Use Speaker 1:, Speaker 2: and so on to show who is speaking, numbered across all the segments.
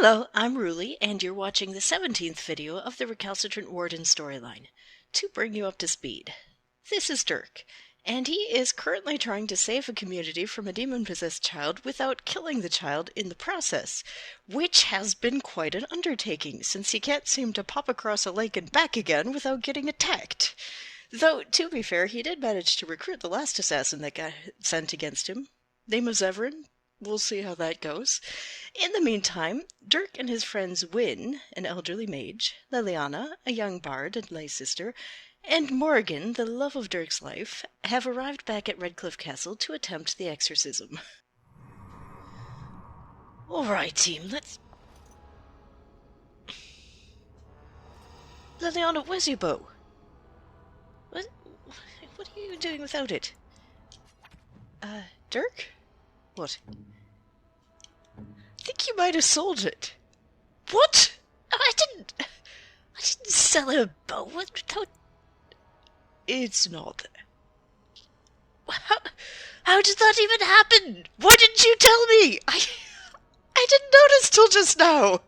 Speaker 1: Hello, I'm Ruli, and you're watching the 17th video of the Recalcitrant Warden storyline. To bring you up to speed, this is Dirk, and he is currently trying to save a community from a demon-possessed child without killing the child in the process, which has been quite an undertaking, since he can't seem to pop across a lake and back again without getting attacked. Though, to be fair, he did manage to recruit the last assassin that got sent against him. Name of Zevran. We'll see how that goes. In the meantime, Dirk and his friends Wynne, an elderly mage, Liliana, a young bard and lay sister, and Morgan, the love of Dirk's life, have arrived back at Redcliffe Castle to attempt the exorcism. Alright, team, let's... Liliana, where's your bow? What are you doing without it? Dirk? What? I think you might have sold it. What? I didn't sell her a bow. What? It's not there. How did that even happen? Why didn't you tell me? I didn't notice till just now.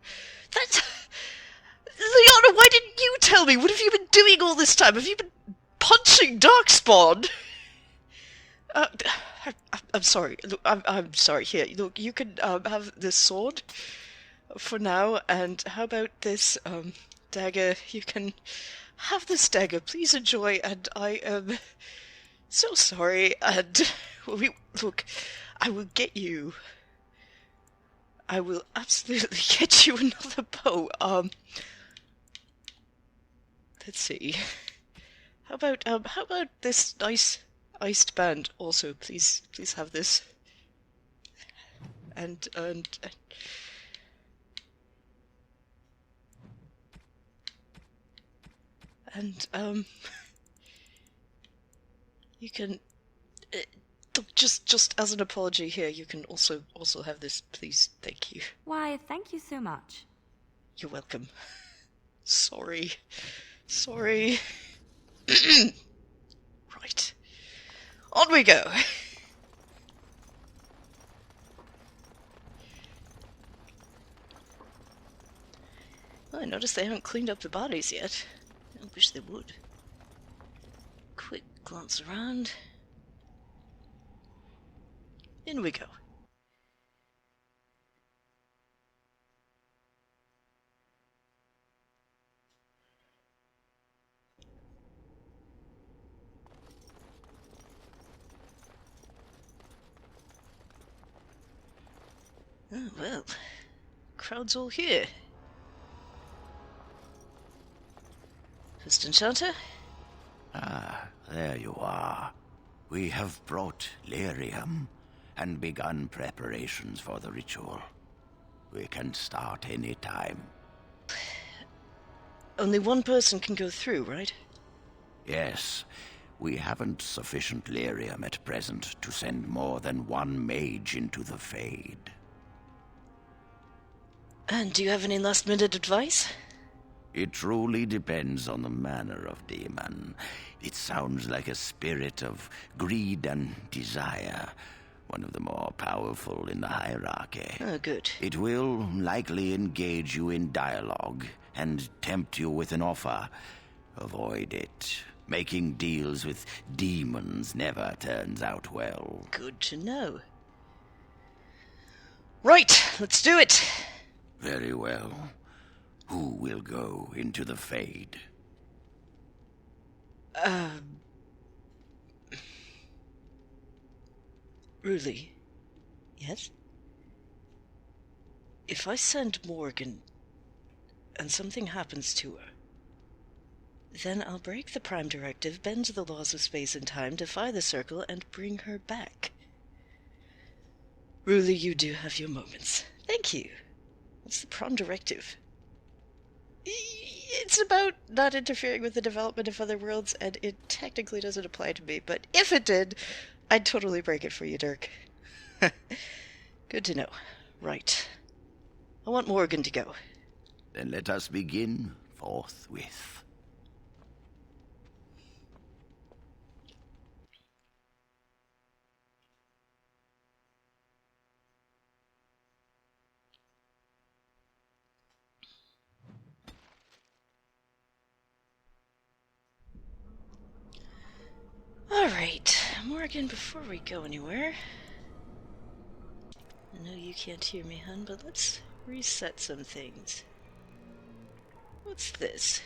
Speaker 1: Liana, why didn't you tell me? What have you been doing all this time? Have you been punching Darkspawn? I'm sorry. Look, I'm sorry. Here, look, you can have this sword for now, and how about this dagger? You can have this dagger. Please enjoy. And I am so sorry. And look, I will get you. I will absolutely get you another bow. Let's see. How about this nice iced band also? Please have this. And you can just as an apology here, you can also have this, please. Thank you.
Speaker 2: Why, thank you so much.
Speaker 1: You're welcome. Sorry. Right. On we go. Well, I noticed they haven't cleaned up the bodies yet. I wish they would. Quick glance around. In we go. Oh, well. Crowd's all here. First Enchanter?
Speaker 3: Ah, there you are. We have brought lyrium and begun preparations for the ritual. We can start any time.
Speaker 1: Only one person can go through, right?
Speaker 3: Yes, we haven't sufficient lyrium at present to send more than one mage into the Fade.
Speaker 1: And do you have any last-minute advice?
Speaker 3: It truly depends on the manner of demon. It sounds like a spirit of greed and desire, one of the more powerful in the hierarchy.
Speaker 1: Oh, good.
Speaker 3: It will likely engage you in dialogue and tempt you with an offer. Avoid it. Making deals with demons never turns out well.
Speaker 1: Good to know. Right, let's do it.
Speaker 3: Very well. Who will go into the Fade?
Speaker 1: Ruli. Yes? If I send Morgan and something happens to her, then I'll break the Prime Directive, bend the laws of space and time, defy the Circle, and bring her back. Ruli, you do have your moments. Thank you. What's the Prime Directive? It's about not interfering with the development of other worlds, and it technically doesn't apply to me, but if it did, I'd totally break it for you, Dirk. Good to know. Right. I want Morgan to go.
Speaker 3: Then let us begin forthwith.
Speaker 1: Alright, Morgan, before we go anywhere... I know you can't hear me, hun, but let's reset some things. What's this?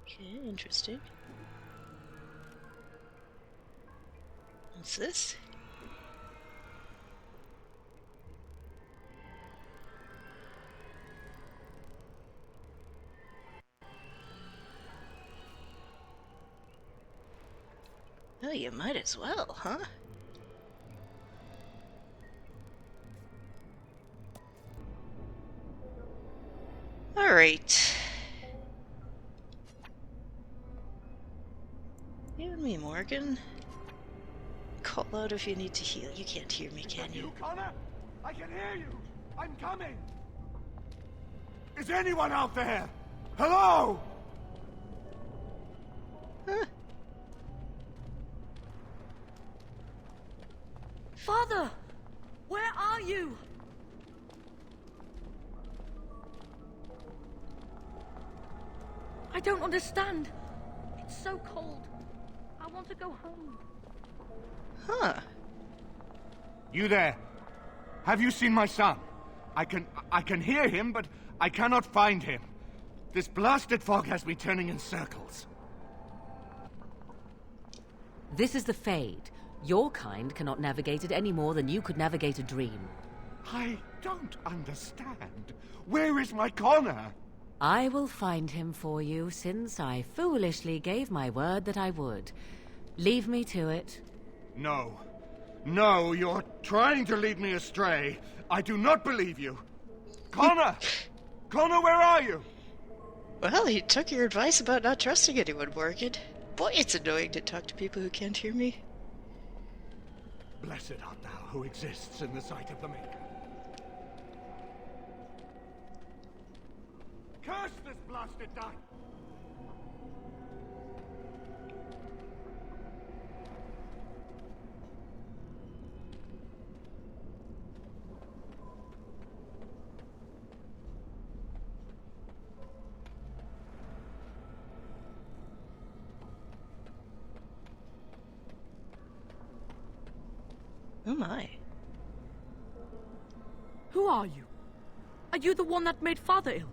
Speaker 1: Okay, interesting. What's this? Well, you might as well, huh? Alright. You and me, Morgan. Call out if you need to heal. You can't hear me, can you?
Speaker 4: Connor? I can hear you! I'm coming! Is anyone out there? Hello?
Speaker 1: Huh?
Speaker 2: Father! Where are you? I don't understand. It's so cold. I want to go home.
Speaker 1: Huh.
Speaker 4: You there? Have you seen my son? I can hear him, but I cannot find him. This blasted fog has me turning in circles.
Speaker 5: This is the Fade. Your kind cannot navigate it any more than you could navigate a dream.
Speaker 4: I don't understand. Where is my Connor?
Speaker 5: I will find him for you, since I foolishly gave my word that I would. Leave me to it.
Speaker 4: No. No, you're trying to lead me astray. I do not believe you. Connor! Connor, where are you?
Speaker 1: Well, he took your advice about not trusting anyone, Morgan. Boy, it's annoying to talk to people who can't hear me.
Speaker 4: Blessed art thou who exists in the sight of the Maker. Curse this blasted night!
Speaker 1: Oh my.
Speaker 2: Who are you? Are you the one that made Father ill?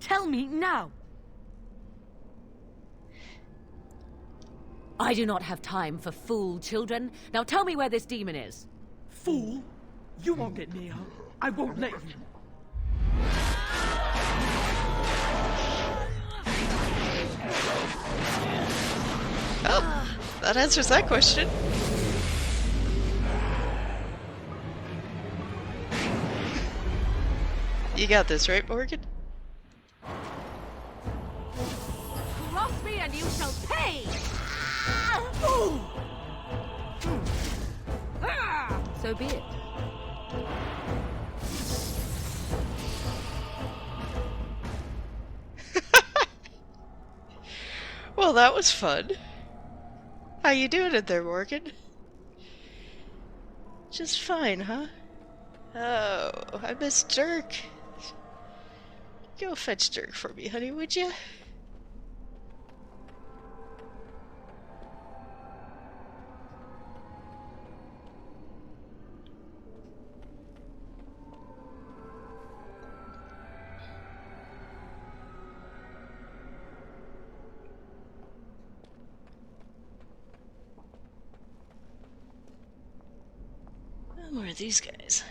Speaker 2: Tell me now.
Speaker 5: I do not have time for fool children. Now tell me where this demon is.
Speaker 2: Fool! You won't get near her. I won't let you.
Speaker 1: Oh, that answers that question. You got this, right, Morgan?
Speaker 5: Cross me and you shall pay! So be it.
Speaker 1: Well, that was fun. How you doing it there, Morgan? Just fine, huh? Oh, I miss Dirk. Go fetch Dirk for me, honey, would you? More of these guys.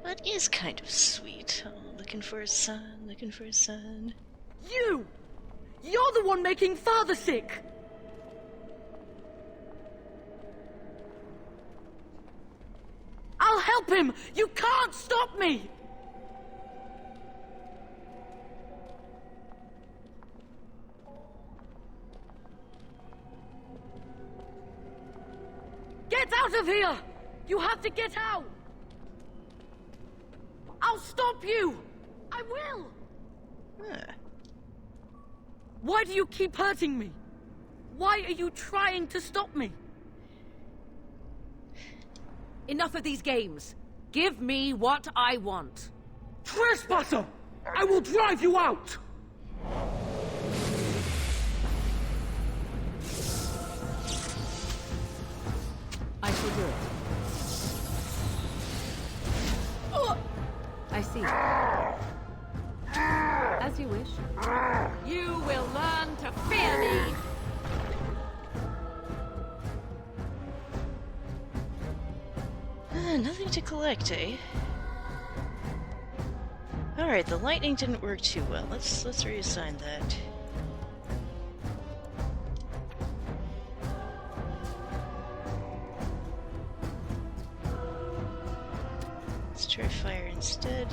Speaker 1: That is kind of sweet. Oh, looking for a son, looking for a son.
Speaker 2: You! You're the one making Father sick! I'll help him! You can't stop me! Get out of here! You have to get out! I'll stop you! I will!
Speaker 1: Huh.
Speaker 2: Why do you keep hurting me? Why are you trying to stop me?
Speaker 5: Enough of these games. Give me what I want.
Speaker 6: Trespasser! I will drive you out!
Speaker 5: I shall do it. I see. As you wish. You will learn to fear me!
Speaker 1: Nothing to collect, eh? Alright, the lightning didn't work too well. Let's reassign that. Let's try fire instead.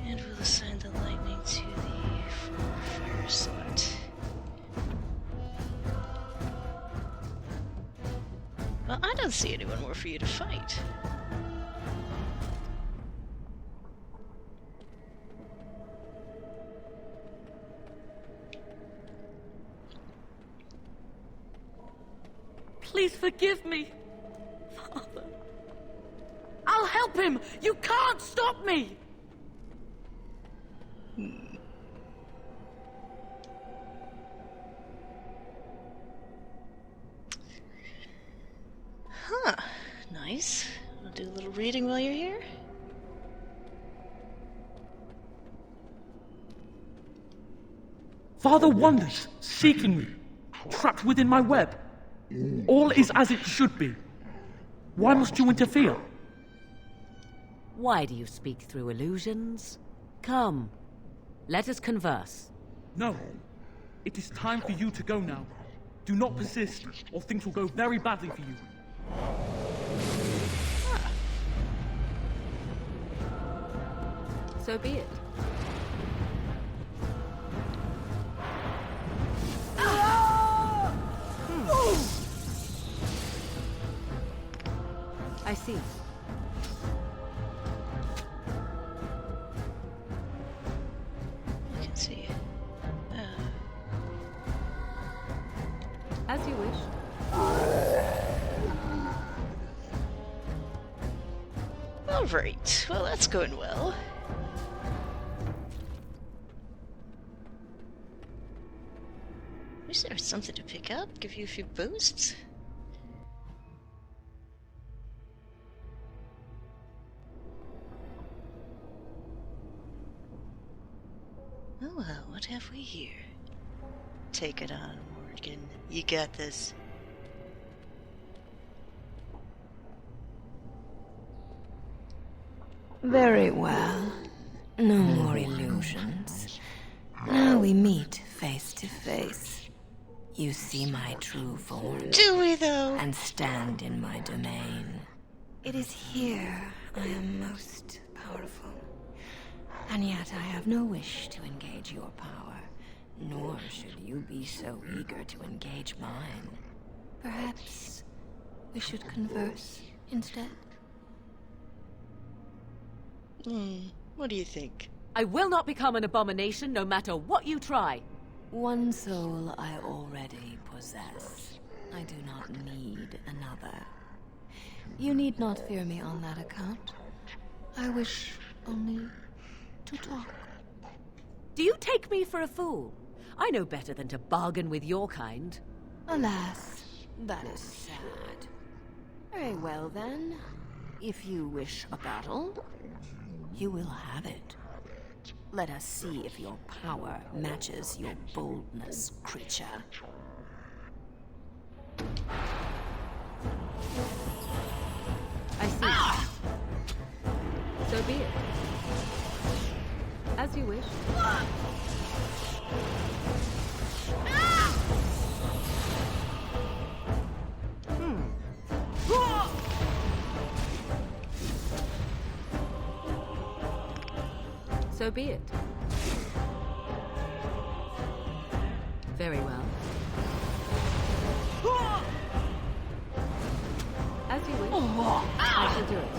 Speaker 1: And we'll assign the lightning to the fire slot. Well, I don't see anyone more for you to fight.
Speaker 2: Please forgive me, Father. I'll help him! You can't stop me!
Speaker 1: Huh. Nice. I'll do a little reading while you're here.
Speaker 6: Father wanders, seeking me, trapped within my web. All is as it should be. Why must you interfere?
Speaker 5: Why do you speak through illusions? Come, let us converse.
Speaker 6: No. It is time for you to go now. Do not persist, or things will go very badly for you.
Speaker 5: So be it. I see.
Speaker 1: I can see.
Speaker 5: As you wish.
Speaker 1: Alright, well that's going well. Wish there was something to pick up, give you a few boosts. Oh well, what have we here? Take it on, Morgan. You got this.
Speaker 7: Very well. No more illusions. Now we meet face to face. You see my true form.
Speaker 1: Do we though?
Speaker 7: And stand in my domain. It is here I am most powerful. And yet I have no wish to engage your power, nor should you be so eager to engage mine. Perhaps we should converse instead?
Speaker 1: What do you think?
Speaker 5: I will not become an abomination no matter what you try.
Speaker 7: One soul I already possess. I do not need another. You need not fear me on that account. I wish only to talk.
Speaker 5: Do you take me for a fool? I know better than to bargain with your kind.
Speaker 7: Alas, that is sad. Very well then. If you wish a battle, you will have it. Let us see if your power matches your boldness, creature.
Speaker 5: I see. So be it. As you wish. So be it. Very well. As you wish. I shall do it.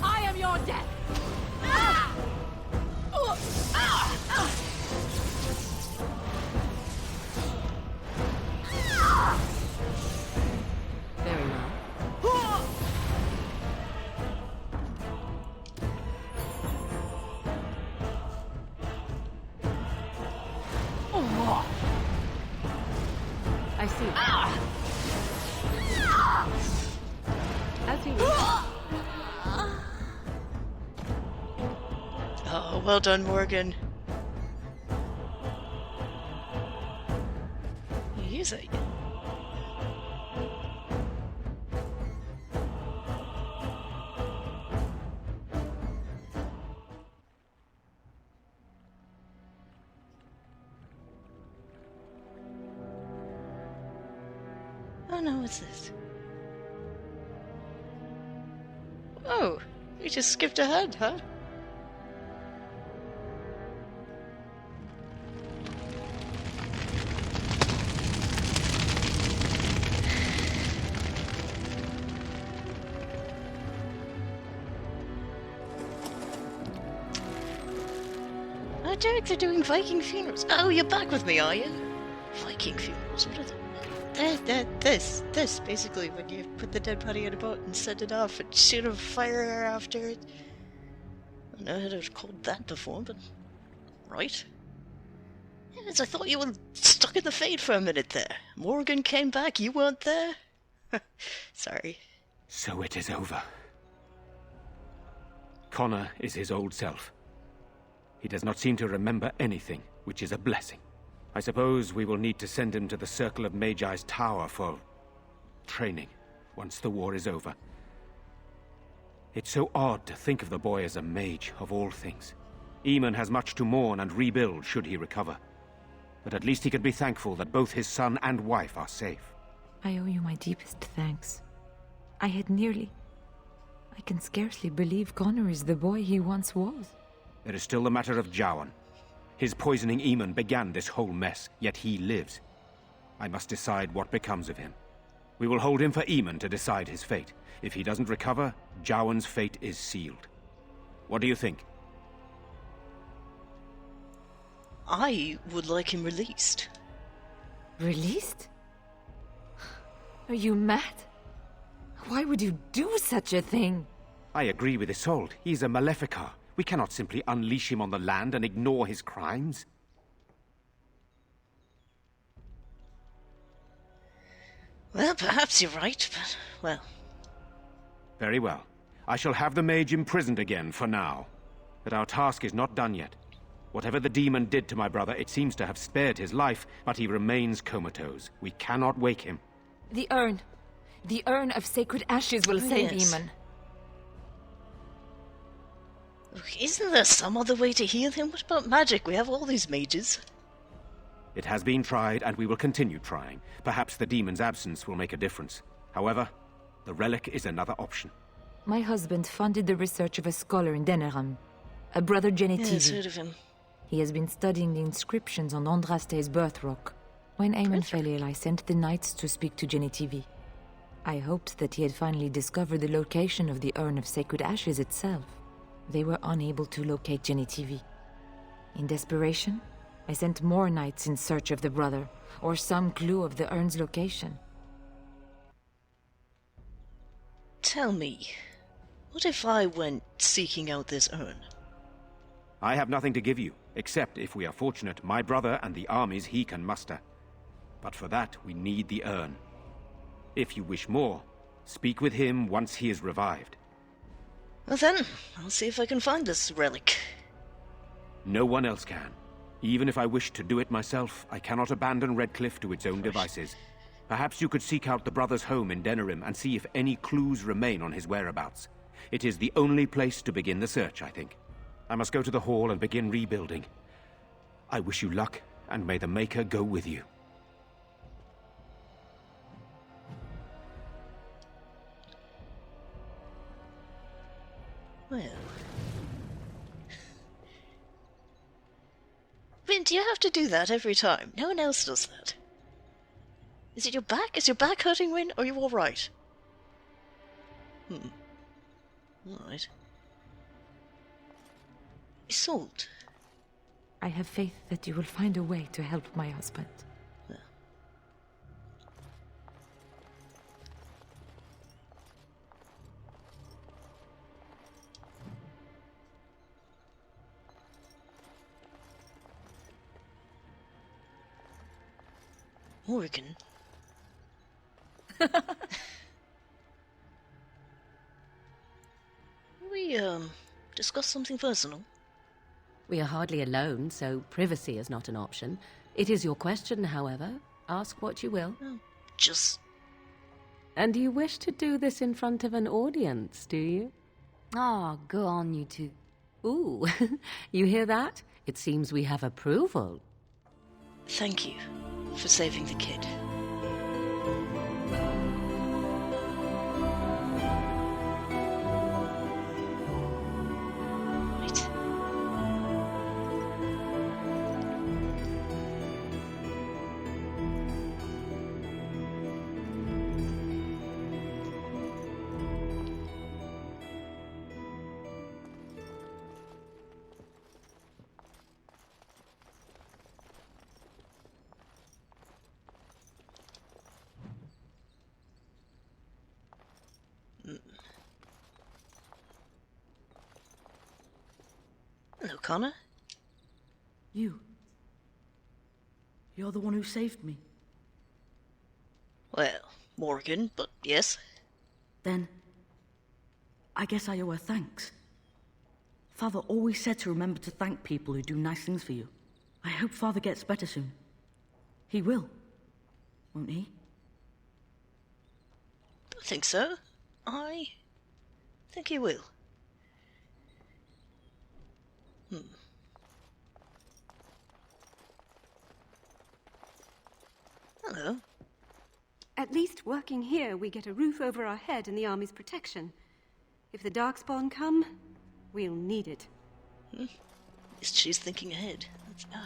Speaker 5: I am your death! Very well. soon. As you wish.
Speaker 1: Oh, well done, Morgan. Use it. Oh no, what's this? Oh, we just skipped ahead, huh? Oh, Dirk, they're doing Viking funerals. Oh, you're back with me, are you? Viking funerals, what are they? This, basically, when you put the dead body in a boat and send it off and shoot a fire after it. I don't know how to call that before, but... Right? Yes, I thought you were stuck in the fade for a minute there. Morgan came back, you weren't there? Sorry.
Speaker 8: So it is over. Connor is his old self. He does not seem to remember anything, which is a blessing. I suppose we will need to send him to the Circle of Magi's tower for training, once the war is over. It's so odd to think of the boy as a mage, of all things. Eamon has much to mourn and rebuild should he recover. But at least he can be thankful that both his son and wife are safe.
Speaker 9: I owe you my deepest thanks. I can scarcely believe Connor is the boy he once was.
Speaker 8: There is still the matter of Jowan. His poisoning Eamon began this whole mess, yet he lives. I must decide what becomes of him. We will hold him for Eamon to decide his fate. If he doesn't recover, Jowan's fate is sealed. What do you think?
Speaker 1: I would like him released.
Speaker 9: Released? Are you mad? Why would you do such a thing?
Speaker 8: I agree with Isolde. He's a Maleficar. We cannot simply unleash him on the land and ignore his crimes.
Speaker 1: Well, perhaps you're right, but, well...
Speaker 8: Very well. I shall have the mage imprisoned again for now. But our task is not done yet. Whatever the demon did to my brother, it seems to have spared his life, but he remains comatose. We cannot wake him.
Speaker 9: The urn. The urn of sacred ashes will save
Speaker 1: Yes.
Speaker 9: Eamon.
Speaker 1: Isn't there some other way to heal him? What about magic? We have all these mages.
Speaker 8: It has been tried, and we will continue trying. Perhaps the demon's absence will make a difference. However, the relic is another option.
Speaker 9: My husband funded the research of a scholar in Denerim, a brother Genetivi.
Speaker 1: Yes, heard of him.
Speaker 9: He has been studying the inscriptions on Andraste's birth rock. When Eamon fell ill, I sent the knights to speak to Genetivi. I hoped that he had finally discovered the location of the urn of sacred ashes itself. They were unable to locate Genetivi. In desperation, I sent more knights in search of the brother, or some clue of the urn's location.
Speaker 1: Tell me, what if I went seeking out this urn?
Speaker 8: I have nothing to give you, except, if we are fortunate, my brother and the armies he can muster. But for that, we need the urn. If you wish more, speak with him once he is revived.
Speaker 1: Well then, I'll see if I can find this relic.
Speaker 8: No one else can. Even if I wished to do it myself, I cannot abandon Redcliffe to its own devices. Perhaps you could seek out the brother's home in Denerim and see if any clues remain on his whereabouts. It is the only place to begin the search, I think. I must go to the hall and begin rebuilding. I wish you luck, and may the Maker go with you.
Speaker 1: Well... Wait, do you have to do that every time? No one else does that. Is it your back? Is your back hurting, Wyn? Are you alright? Alright. Isolde.
Speaker 9: I have faith that you will find a way to help my husband.
Speaker 1: Yeah. Morgan. We, discuss something personal.
Speaker 5: We are hardly alone, so privacy is not an option. It is your question, however. Ask what you will.
Speaker 1: Oh, just...
Speaker 5: And you wish to do this in front of an audience, do you?
Speaker 9: Oh, go on, you two.
Speaker 5: Ooh, you hear that? It seems we have approval.
Speaker 1: Thank you for saving the kid. Right. Hello, Connor.
Speaker 2: You. You're the one who saved me.
Speaker 1: Well, Morgan, but yes.
Speaker 2: Then, I guess I owe her thanks. Father always said to remember to thank people who do nice things for you. I hope Father gets better soon. He will, won't he?
Speaker 1: Don't think so. I think he will. Hello.
Speaker 10: At least working here, we get a roof over our head and the army's protection. If the Darkspawn come, we'll need it.
Speaker 1: At least she's thinking ahead. Oh.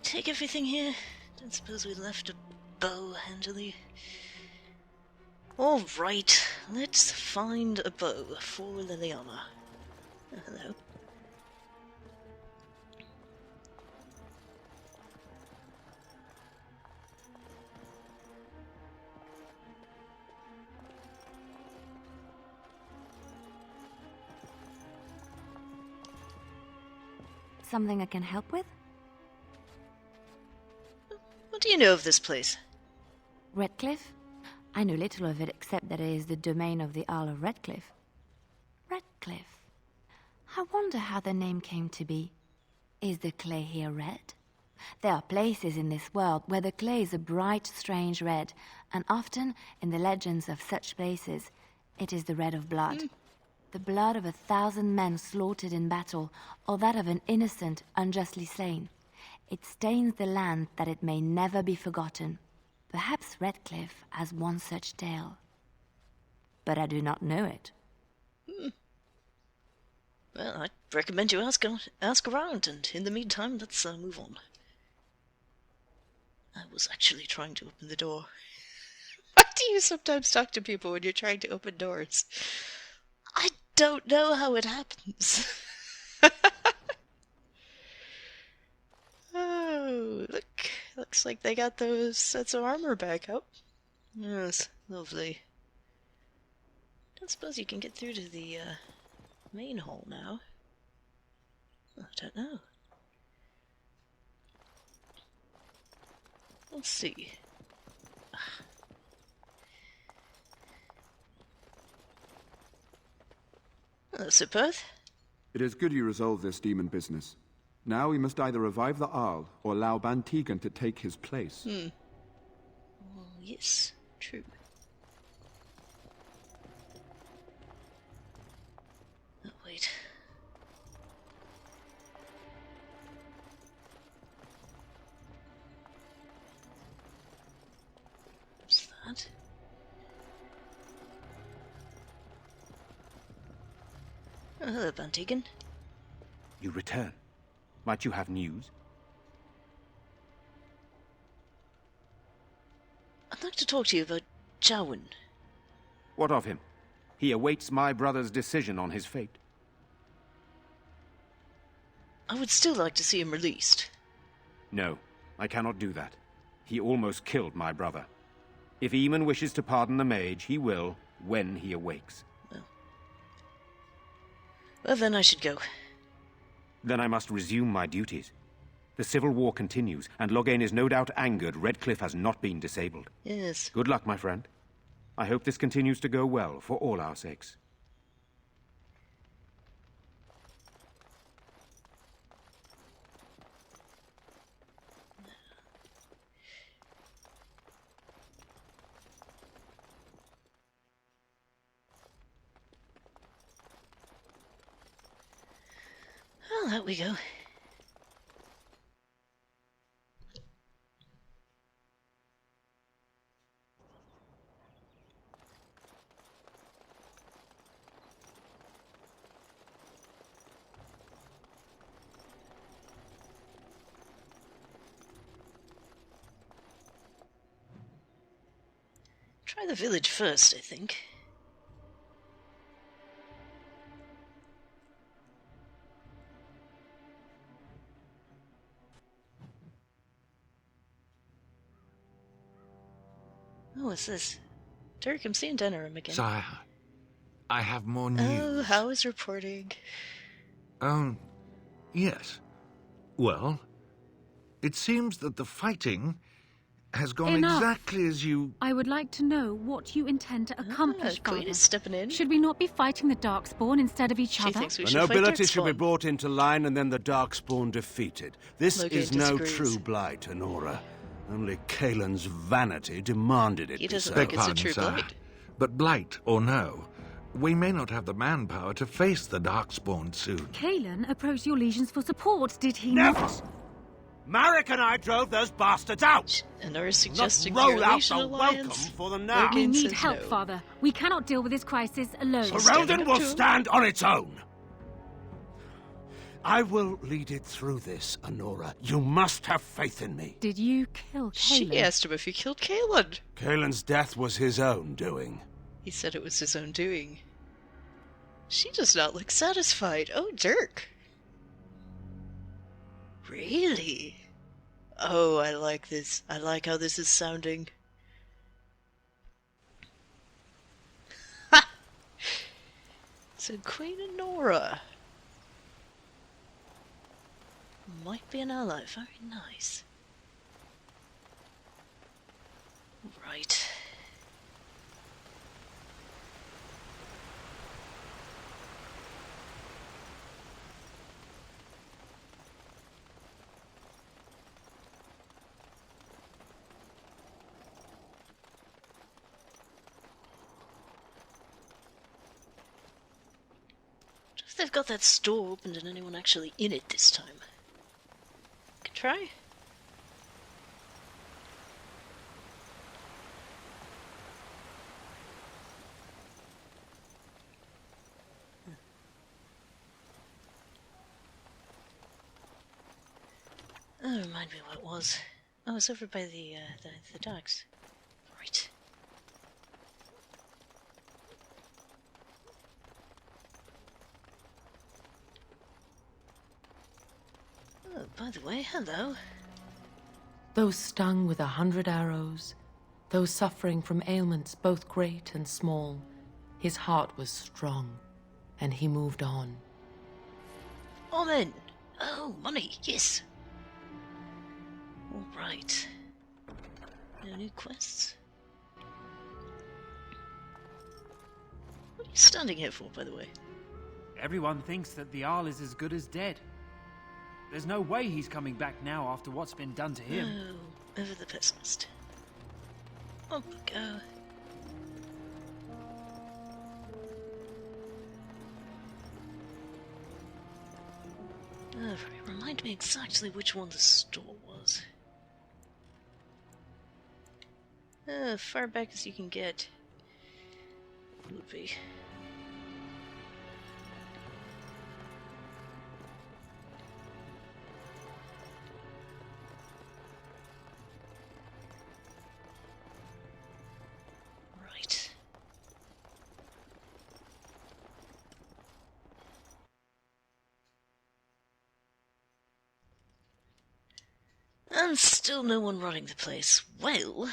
Speaker 1: Take everything here. Don't suppose we left a bow handily. Alright, let's find a bow for Liliana. Oh, hello.
Speaker 9: Something I can help with?
Speaker 1: What do you know of this place?
Speaker 9: Redcliffe? I know little of it except that it is the domain of the Earl of Redcliffe. Redcliffe? I wonder how the name came to be. Is the clay here red? There are places in this world where the clay is a bright, strange red, and often, in the legends of such places, it is the red of blood. The blood of 1,000 men slaughtered in battle, or that of an innocent unjustly slain. It stains the land that it may never be forgotten. Perhaps Redcliffe has one such tale. But I do not know it.
Speaker 1: Well, I'd recommend you ask around, and in the meantime, let's move on. I was actually trying to open the door. Why do you sometimes talk to people when you're trying to open doors? I don't know how it happens. Oh, look. Looks like they got those sets of armor back up. Yes, lovely. Don't suppose you can get through to the, main hall now. I don't know. Let's see. Hello, Sir Perth.
Speaker 11: It is good you resolved this demon business. Now we must either revive the Arl or allow Bantegan to take his place.
Speaker 1: Well, yes, true. Oh, wait. What's that? Oh, hello, Bantegan.
Speaker 8: You return. Might you have news?
Speaker 1: I'd like to talk to you about Jowen.
Speaker 8: What of him? He awaits my brother's decision on his fate.
Speaker 1: I would still like to see him released.
Speaker 8: No, I cannot do that. He almost killed my brother. If Eamon wishes to pardon the mage, he will, when he awakes.
Speaker 1: Well, then I should go.
Speaker 8: Then I must resume my duties. The civil war continues, and Loghain is no doubt angered Redcliffe has not been disabled.
Speaker 1: Yes.
Speaker 8: Good luck, my friend. I hope this continues to go well, for all our sakes.
Speaker 1: Well, out we go. Try the village first, I think. Oh, what's this? Dirk, I'm seeing Denerim again.
Speaker 12: Sire, I have more news.
Speaker 1: Oh, how is reporting?
Speaker 12: Oh, yes. Well, it seems that the fighting has gone
Speaker 13: Enough.
Speaker 12: exactly as you...
Speaker 13: I would like to know what you intend to accomplish,
Speaker 1: Queen
Speaker 13: Father.
Speaker 1: is stepping in.
Speaker 13: Should we not be fighting the Darkspawn instead of each
Speaker 1: She
Speaker 13: other?
Speaker 1: thinks we
Speaker 14: The
Speaker 1: should fight
Speaker 14: nobility should be
Speaker 1: Darkspawn.
Speaker 14: brought into line and then the Darkspawn defeated. This
Speaker 1: Loghain
Speaker 14: is no
Speaker 1: disagrees.
Speaker 14: true blight, Honora. Only Kaelin's vanity demanded it
Speaker 1: He
Speaker 14: be
Speaker 1: doesn't
Speaker 14: so.
Speaker 1: think it's a
Speaker 12: Pardon,
Speaker 1: true
Speaker 12: sir.
Speaker 1: blight.
Speaker 12: But blight or no, we may not have the manpower to face the Darkspawn soon.
Speaker 13: Kaelin approached your legions for support, did he
Speaker 14: Never!
Speaker 13: not?
Speaker 14: Marek and I drove those bastards out!
Speaker 1: And are
Speaker 14: Not
Speaker 1: suggesting
Speaker 14: roll
Speaker 1: your
Speaker 14: out
Speaker 1: Legion
Speaker 14: the welcome
Speaker 1: alliance.
Speaker 14: for them now.
Speaker 13: We
Speaker 1: Loghain
Speaker 13: need
Speaker 1: says
Speaker 13: help,
Speaker 1: no.
Speaker 13: Father. We cannot deal with this crisis alone.
Speaker 1: standing
Speaker 14: Ferelden
Speaker 1: up
Speaker 14: will
Speaker 1: to him.
Speaker 14: stand on its own. I will lead it through this, Honora. You must have faith in me.
Speaker 13: Did you kill Kaelin?
Speaker 1: She asked him if he killed Kaelin.
Speaker 14: Kaelin's death was his own doing.
Speaker 1: He said it was his own doing. She does not look satisfied. Oh, Dirk. Really? Oh, I like this. I like how this is sounding. Ha! So Queen Honora might be an ally. Very nice. Right. If they've got that store opened and anyone actually in it this time. Could try. Oh, remind me what it was. Oh, it's over by the docks. Right. Oh, by the way, hello.
Speaker 9: Those stung with 100 arrows, those suffering from ailments both great and small, his heart was strong, and he moved on.
Speaker 1: Omen! Oh, money, yes! Alright. No new quests? What are you standing here for, by the way?
Speaker 15: Everyone thinks that the Arl is as good as dead. There's no way he's coming back now after what's been done to him.
Speaker 1: Oh, over the pessimist. Up we go. Oh, right. Remind me exactly which one the store was. Far back as you can get. Would be. Right. And still no one running the place. Well,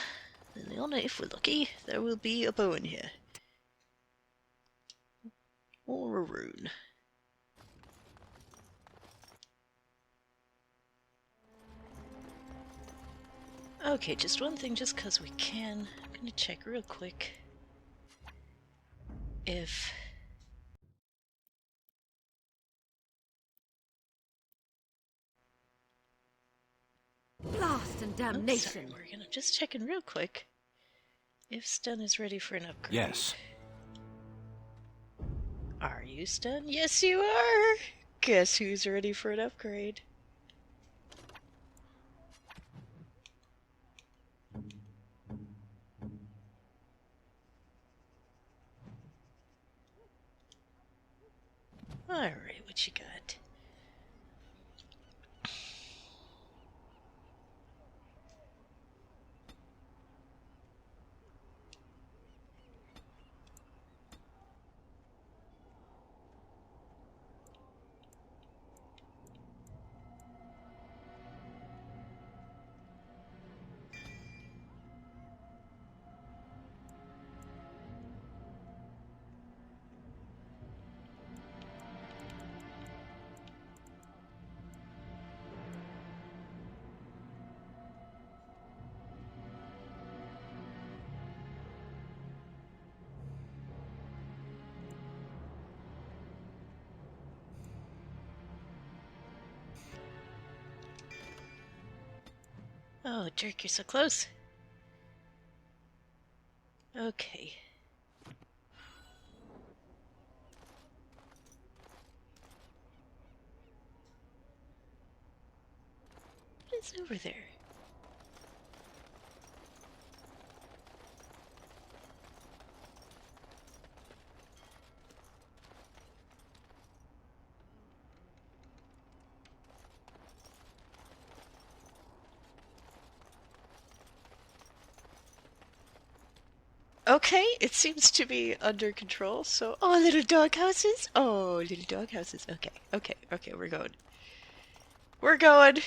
Speaker 1: Leona, if we're lucky, there will be a bow in here. Or a rune. Okay, just one thing, just because we can. I'm gonna check real quick if...
Speaker 13: Blast and damnation!
Speaker 1: Sorry, we're gonna just check in real quick if Stun is ready for an upgrade.
Speaker 14: Yes.
Speaker 1: Are you Stun? Yes, you are! Guess who's ready for an upgrade? Alright, what you got? Oh, Dirk, you're so close. Okay. What is over there? Okay, it seems to be under control, so... Oh, little dog houses? Oh, little dog houses. Okay, okay, we're going. We're going!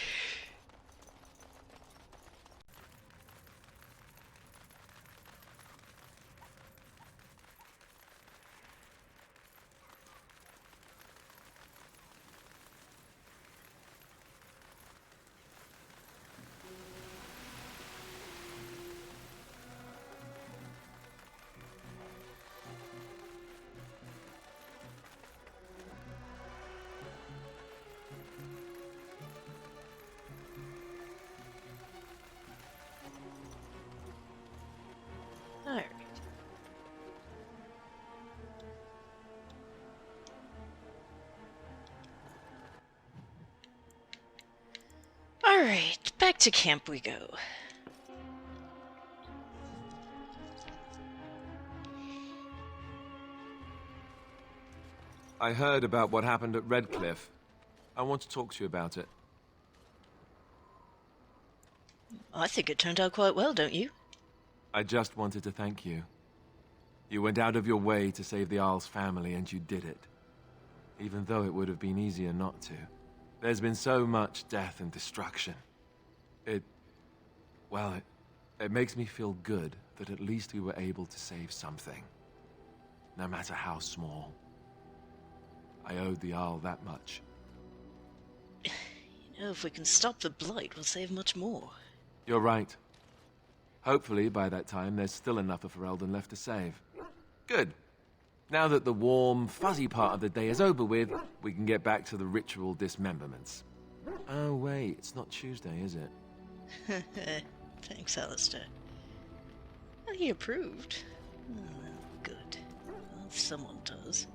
Speaker 1: Alright. Alright, back to camp we go.
Speaker 16: I heard about what happened at Redcliffe. I want to talk to you about it.
Speaker 1: I think it turned out quite well, don't you?
Speaker 16: I just wanted to thank you. You went out of your way to save the Isle's family, and you did it. Even though it would have been easier not to. There's been so much death and destruction. It makes me feel good that at least we were able to save something. No matter how small. I owed the Isle that much.
Speaker 1: You know, if we can stop the Blight, we'll save much more.
Speaker 16: You're right. Hopefully, by that time, there's still enough of Ferelden left to save. Good. Now that the warm, fuzzy part of the day is over with, we can get back to the ritual dismemberments. Oh, wait, it's not Tuesday, is it?
Speaker 1: Thanks, Alistair. Well, he approved. Oh, well, good. Well, someone does.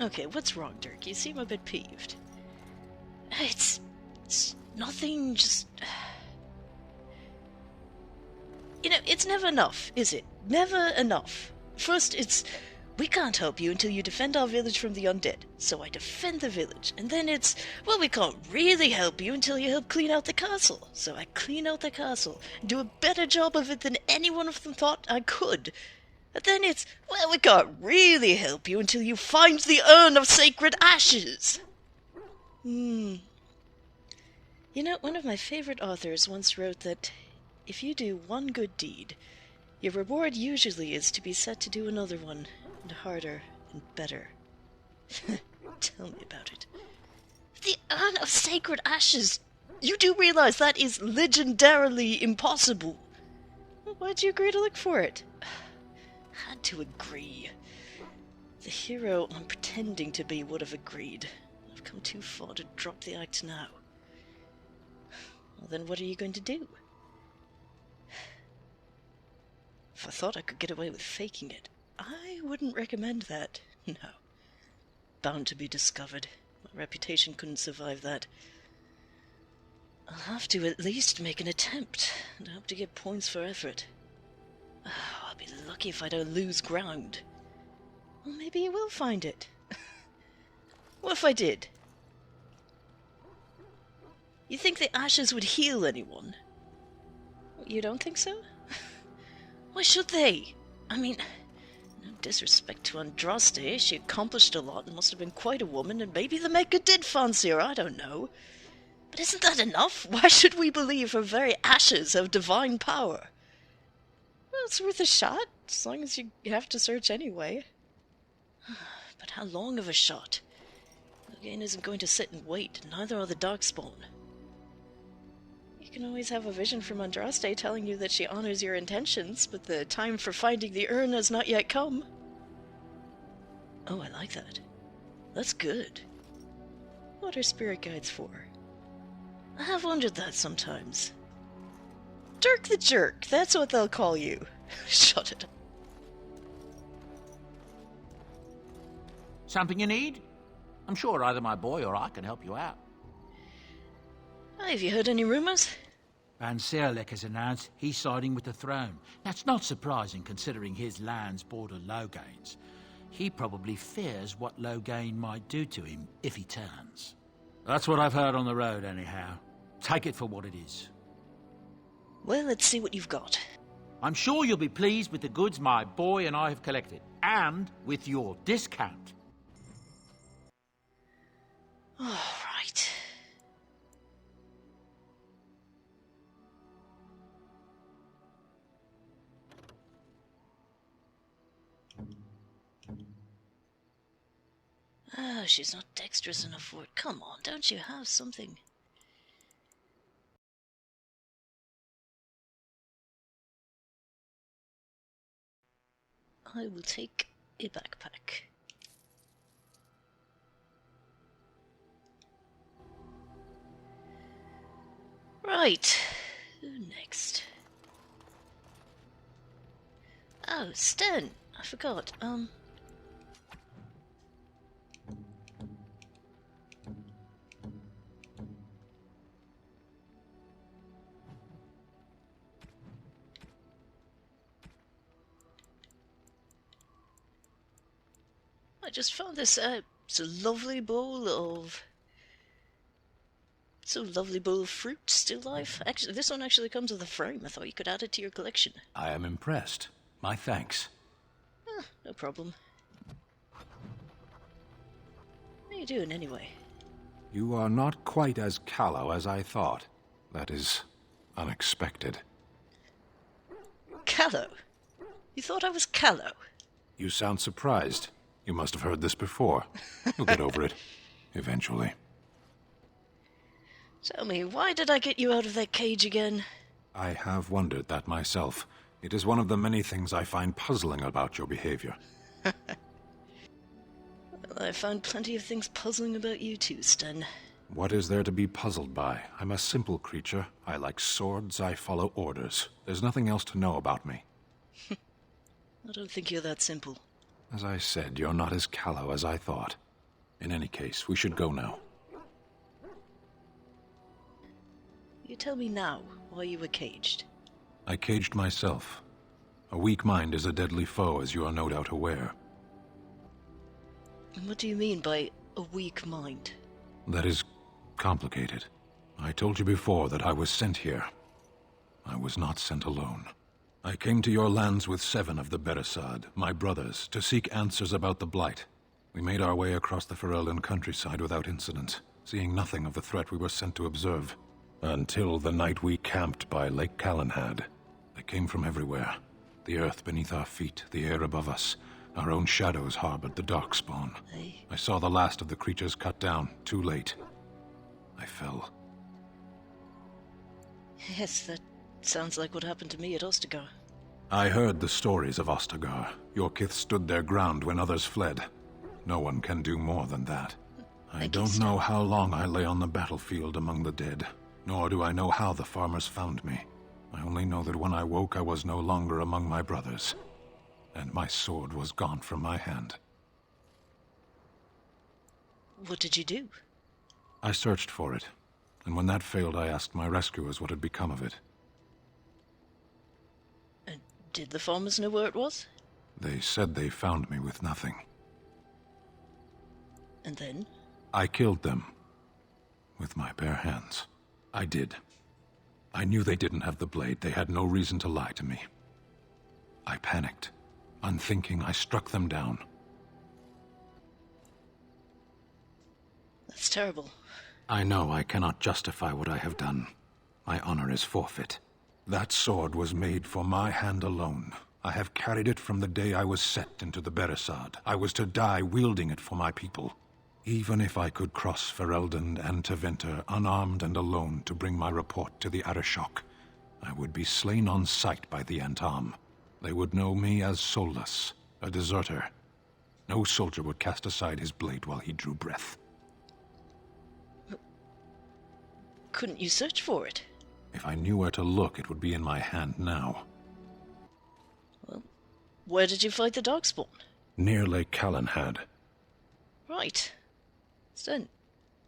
Speaker 1: Okay, what's wrong, Dirk? You seem a bit peeved. It's nothing, just... You know, it's never enough, is it? Never enough. First, it's... We can't help you until you defend our village from the undead, so I defend the village. And then it's... Well, we can't really help you until you help clean out the castle, so I clean out the castle, and do a better job of it than any one of them thought I could. And then it's... Well, we can't really help you until you find the urn of sacred ashes. You know, one of my favorite authors once wrote that if you do one good deed, your reward usually is to be set to do another one, and harder and better. Tell me about it. The Urn of Sacred Ashes! You do realize that is legendarily impossible! Why'd you agree to look for it? Had to agree. The hero I'm pretending to be would have agreed. I've come too far to drop the act now. Well, then what are you going to do? If I thought I could get away with faking it, I wouldn't recommend that. No. Bound to be discovered. My reputation couldn't survive that. I'll have to at least make an attempt, and I hope to get points for effort. Oh, I'll be lucky if I don't lose ground. Well, maybe you will find it. What if I did? You think the ashes would heal anyone? You don't think so? Why should they? I mean, no disrespect to Andraste, she accomplished a lot and must have been quite a woman, and maybe the Maker did fancy her, I don't know. But isn't that enough? Why should we believe her very ashes have divine power? Well, it's worth a shot, as long as you have to search anyway. But how long of a shot? Loghain isn't going to sit and wait, and neither are the Darkspawn. You can always have a vision from Andraste telling you that she honors your intentions, but the time for finding the urn has not yet come. Oh, I like that. That's good. What are spirit guides for? I have wondered that sometimes. Dirk the Jerk, that's what they'll call you. Shut it up.
Speaker 17: Something you need? I'm sure either my boy or I can help you out.
Speaker 1: Have you heard any rumors?
Speaker 17: Van Serlek has announced he's siding with the throne. That's not surprising considering his lands border Loghain's. He probably fears what Loghain might do to him if he turns. That's what I've heard on the road anyhow. Take it for what it is.
Speaker 1: Well, let's see what you've got.
Speaker 17: I'm sure you'll be pleased with the goods my boy and I have collected, and with your discount.
Speaker 1: All right. Oh, she's not dexterous enough for it. Come on, don't you have something? I will take a backpack. Right, who next? Oh, Sten, I forgot, I just found this, it's a lovely bowl of fruit, still life. Actually, this one actually comes with a frame. I thought you could add it to your collection.
Speaker 14: I am impressed. My thanks.
Speaker 1: No problem. What are you doing anyway?
Speaker 12: You are not quite as callow as I thought. That is unexpected.
Speaker 1: Callow? You thought I was callow?
Speaker 12: You sound surprised. You must have heard this before. You'll get over it. Eventually.
Speaker 1: Tell me, why did I get you out of that cage again?
Speaker 12: I have wondered that myself. It is one of the many things I find puzzling about your behavior.
Speaker 1: Well, I found plenty of things puzzling about you too, Sten.
Speaker 12: What is there to be puzzled by? I'm a simple creature. I like swords, I follow orders. There's nothing else to know about me.
Speaker 1: I don't think you're that simple.
Speaker 12: As I said, you're not as callow as I thought. In any case, we should go now.
Speaker 1: You tell me now why you were caged.
Speaker 12: I caged myself. A weak mind is a deadly foe, as you are no doubt aware.
Speaker 1: And what do you mean by a weak mind?
Speaker 12: That is complicated. I told you before that I was sent here. I was not sent alone. I came to your lands with 7 of the Beresad, my brothers, to seek answers about the Blight. We made our way across the Ferelden countryside without incident, seeing nothing of the threat we were sent to observe. Until the night we camped by Lake Calenhad. They came from everywhere. The earth beneath our feet, the air above us. Our own shadows harbored the darkspawn. I saw the last of the creatures cut down, too late. I fell.
Speaker 1: Yes, that sounds like what happened to me at Ostagar.
Speaker 12: I heard the stories of Ostagar. Your kith stood their ground when others fled. No one can do more than that. I don't know how long I lay on the battlefield among the dead, nor do I know how the farmers found me. I only know that when I woke, I was no longer among my brothers, and my sword was gone from my hand.
Speaker 1: What did you do?
Speaker 12: I searched for it, and when that failed, I asked my rescuers what had become of it.
Speaker 1: Did the farmers know where it was?
Speaker 12: They said they found me with nothing.
Speaker 1: And then?
Speaker 12: I killed them. With my bare hands. I did. I knew they didn't have the blade. They had no reason to lie to me. I panicked. Unthinking, I struck them down.
Speaker 1: That's terrible.
Speaker 12: I know I cannot justify what I have done. My honor is forfeit. That sword was made for my hand alone. I have carried it from the day I was set into the Beresad. I was to die wielding it for my people. Even if I could cross Ferelden and Tevinter unarmed and alone to bring my report to the Arishok, I would be slain on sight by the Antam. They would know me as soulless, a deserter. No soldier would cast aside his blade while he drew breath.
Speaker 1: Couldn't you search for it?
Speaker 12: If I knew where to look, it would be in my hand now.
Speaker 1: Well, where did you fight the Darkspawn?
Speaker 12: Near Lake Calenhad.
Speaker 1: Right. Then,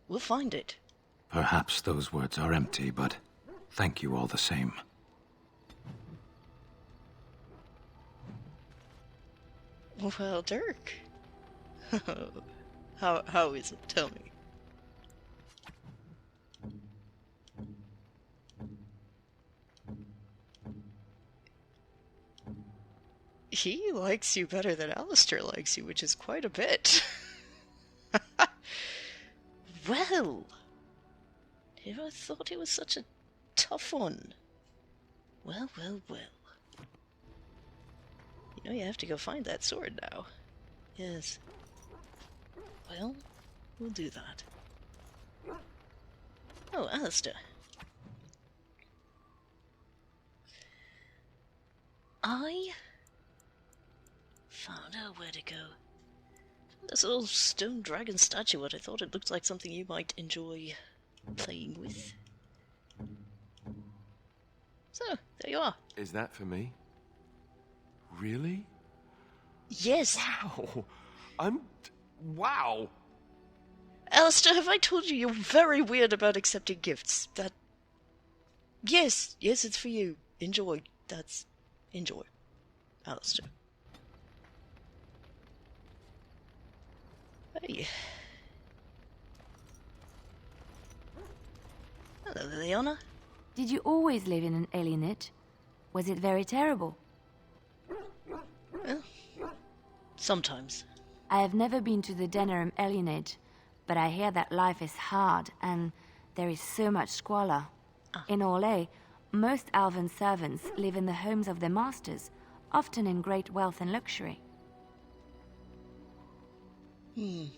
Speaker 1: we'll find it.
Speaker 12: Perhaps those words are empty, but thank you all the same.
Speaker 1: Well, Dirk. How is it? Tell me. He likes you better than Alistair likes you, which is quite a bit. Well, never thought he was such a tough one. Well. You know you have to go find that sword now. Yes. Well, we'll do that. Oh, Alistair. I found out where to go. This little stone dragon statue, what I thought it looked like something you might enjoy playing with. So, there you are.
Speaker 16: Is that for me? Really?
Speaker 1: Yes.
Speaker 16: Wow. Wow.
Speaker 1: Alistair, have I told you you're very weird about accepting gifts? That... Yes, it's for you. Enjoy. Enjoy. Alistair. Hey. Hello, Liliana.
Speaker 9: Did you always live in an alienage? Was it very terrible?
Speaker 1: Well, sometimes.
Speaker 9: I have never been to the Denerim alienage, but I hear that life is hard and there is so much squalor. In Orlais, most elven servants live in the homes of their masters, often in great wealth and luxury.
Speaker 1: I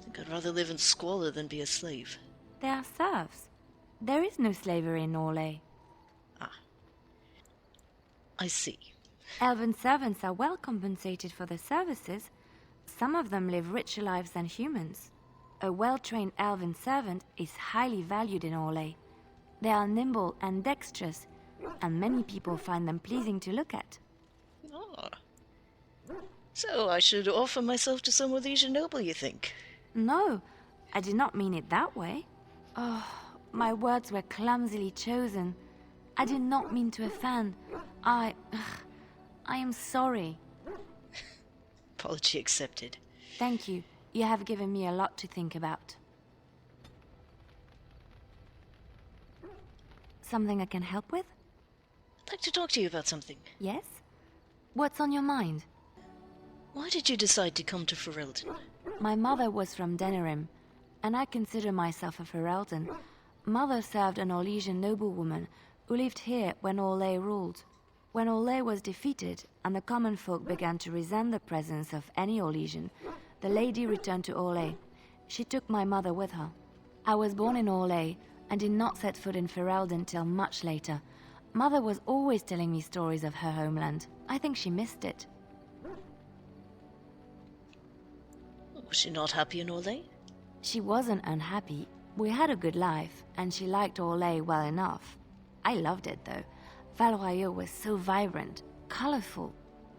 Speaker 1: think I'd rather live in squalor than be a slave.
Speaker 9: They are serfs. There is no slavery in Orlais.
Speaker 1: I see.
Speaker 9: Elven servants are well compensated for their services. Some of them live richer lives than humans. A well-trained elven servant is highly valued in Orlais. They are nimble and dexterous, and many people find them pleasing to look at.
Speaker 1: So I should offer myself to some Orlesian noble, you think?
Speaker 9: No, I did not mean it that way. Oh, my words were clumsily chosen. I did not mean to offend. I am sorry.
Speaker 1: Apology accepted.
Speaker 9: Thank you. You have given me a lot to think about. Something I can help with?
Speaker 1: I'd like to talk to you about something.
Speaker 9: Yes? What's on your mind?
Speaker 1: Why did you decide to come to Ferelden?
Speaker 9: My mother was from Denerim, and I consider myself a Ferelden.
Speaker 18: Mother served an Orlesian noblewoman who lived here when Orlais ruled. When Orlais was defeated and the common folk began to resent the presence of any Orlesian, the lady returned to Orlais. She took my mother with her. I was born in Orlais and did not set foot in Ferelden till much later. Mother was always telling me stories of her homeland. I think she missed it.
Speaker 1: Was she not happy in Orlais?
Speaker 18: She wasn't unhappy. We had a good life, and she liked Orlais well enough. I loved it, though. Valroyeux was so vibrant, colorful.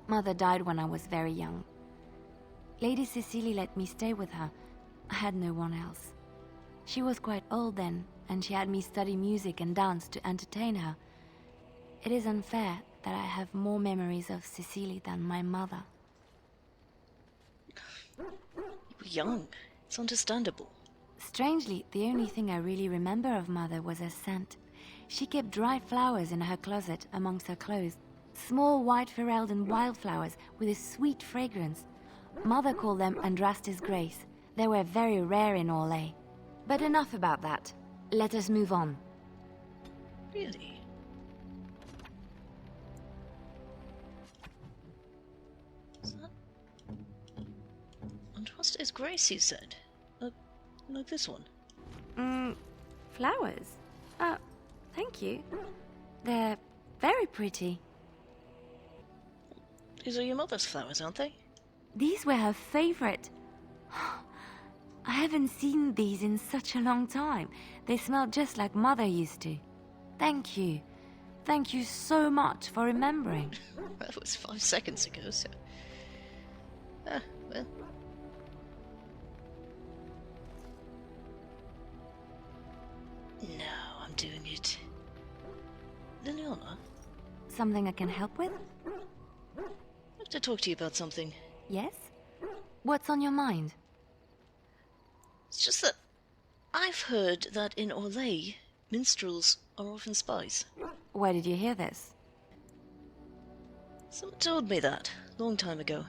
Speaker 18: Mother died when I was very young. Lady Cecily let me stay with her. I had no one else. She was quite old then, and she had me study music and dance to entertain her. It is unfair that I have more memories of Cecily than my mother.
Speaker 1: You were young. It's understandable.
Speaker 18: Strangely, the only thing I really remember of Mother was her scent. She kept dried flowers in her closet amongst her clothes. Small white Ferelden wildflowers with a sweet fragrance. Mother called them Andraste's Grace. They were very rare in Orlais. But enough about that. Let us move on.
Speaker 1: Really? Is that Andraste's Grace, you said? Like this one?
Speaker 18: Flowers? Thank you. They're very pretty.
Speaker 1: These are your mother's flowers, aren't they?
Speaker 18: These were her favorite. I haven't seen these in such a long time. They smell just like Mother used to. Thank you. Thank you so much for remembering.
Speaker 1: That was 5 seconds ago, so... well... No, I'm doing it. Liliana?
Speaker 18: Something I can help with?
Speaker 1: I have to talk to you about something.
Speaker 18: Yes? What's on your mind?
Speaker 1: It's just that I've heard that in Orlais, minstrels are often spies.
Speaker 18: Where did you hear this?
Speaker 1: Someone told me that, long time ago.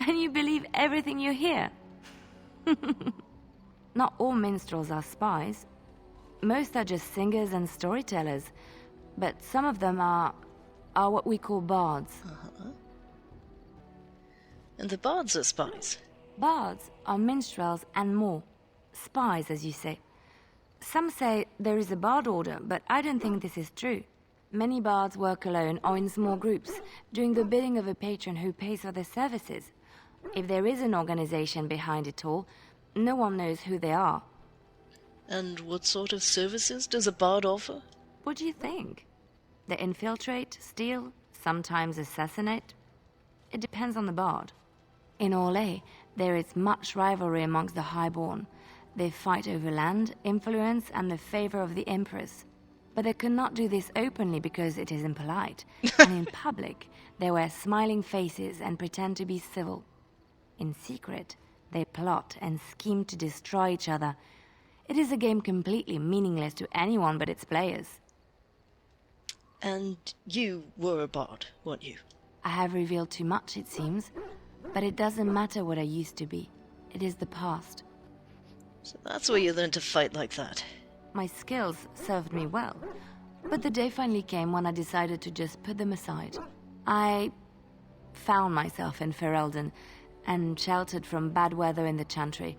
Speaker 18: And you believe everything you hear? Not all minstrels are spies. Most are just singers and storytellers. But some of them are what we call bards.
Speaker 1: Uh-huh. And the bards are spies?
Speaker 18: Bards are minstrels and more. Spies, as you say. Some say there is a bard order, but I don't think this is true. Many bards work alone or in small groups, doing the bidding of a patron who pays for their services. If there is an organization behind it all, no one knows who they are.
Speaker 1: And what sort of services does a bard offer?
Speaker 18: What do you think? They infiltrate, steal, sometimes assassinate. It depends on the bard. In Orlais, there is much rivalry amongst the highborn. They fight over land, influence, and the favor of the empress. But they cannot do this openly because it is impolite. And in public, they wear smiling faces and pretend to be civil. In secret, they plot and scheme to destroy each other. It is a game completely meaningless to anyone but its players.
Speaker 1: And you were a bard, weren't you?
Speaker 18: I have revealed too much, it seems. But it doesn't matter what I used to be. It is the past.
Speaker 1: So that's where you learned to fight like that.
Speaker 18: My skills served me well. But the day finally came when I decided to just put them aside. I found myself in Ferelden and sheltered from bad weather in the Chantry.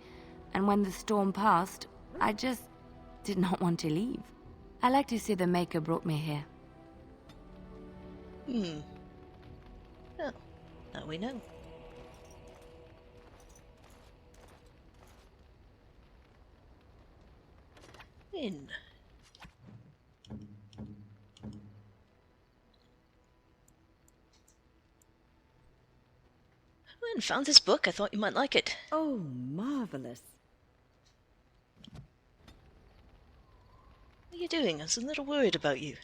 Speaker 18: And when the storm passed, I just did not want to leave. I like to see the Maker brought me here.
Speaker 1: Well, now we know. In. When found this book, I thought you might like it.
Speaker 19: Oh, marvelous.
Speaker 1: What are you doing? I was a little worried about you.